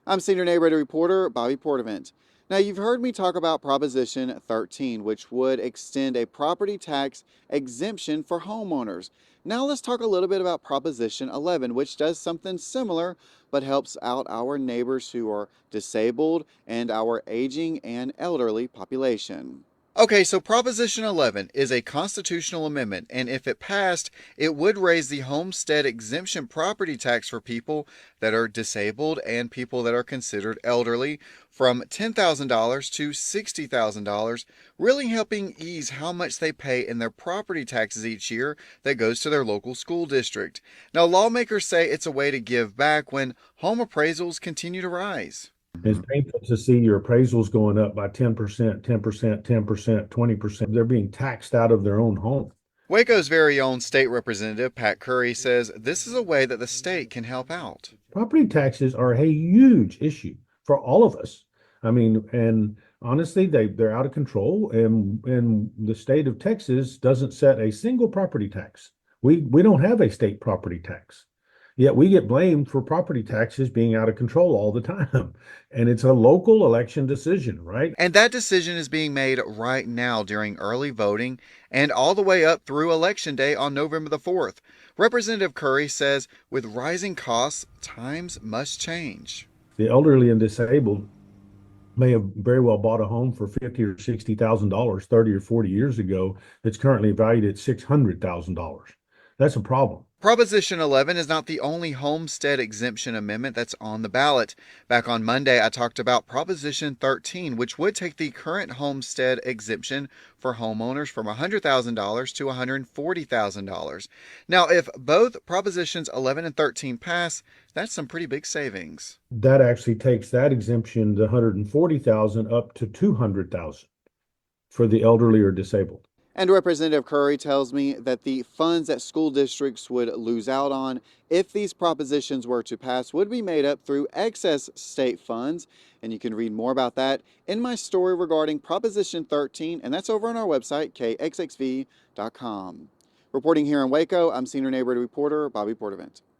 I'm Senior Neighborhood Reporter Bobby Portavant. Now, you've heard me talk about Proposition 13, which would extend a property tax exemption for homeowners. Now, let's talk a little bit about Proposition 11, which does something similar but helps out our neighbors who are disabled and our aging and elderly population. Okay, so Proposition 11 is a constitutional amendment, and if it passed, it would raise the homestead exemption property tax for people that are disabled and people that are considered elderly from $10,000 to $60,000, really helping ease how much they pay in their property taxes each year that goes to their local school district. Now, lawmakers say it's a way to give back when home appraisals continue to rise. It's painful to see your appraisals going up by 10%, 10%, 10%, 20%. They're being taxed out of their own home. Waco's very own state representative, Pat Curry, says this is a way that the state can help out. Property taxes are a huge issue for all of us. I mean, and honestly, they're out of control. And the state of Texas doesn't set a single property tax. We don't have a state property tax. Yet we get blamed for property taxes being out of control all the time. And it's a local election decision, right? And that decision is being made right now during early voting and all the way up through Election Day on November the 4th. Representative Curry says with rising costs, times must change. The elderly and disabled may have very well bought a home for $50,000 or $60,000 30 or 40 years ago that's currently valued at $600,000. That's a problem. Proposition 11 is not the only homestead exemption amendment that's on the ballot. Back on Monday, I talked about Proposition 13, which would take the current homestead exemption for homeowners from $100,000 to $140,000. Now, if both Propositions 11 and 13 pass, that's some pretty big savings. That actually takes that exemption, the 140,000 up to 200,000 for the elderly or disabled. And Representative Curry tells me that the funds that school districts would lose out on if these propositions were to pass would be made up through excess state funds. And you can read more about that in my story regarding Proposition 13, and that's over on our website, KXXV.com. Reporting here in Waco, I'm Senior Neighborhood Reporter Bobby Portavant.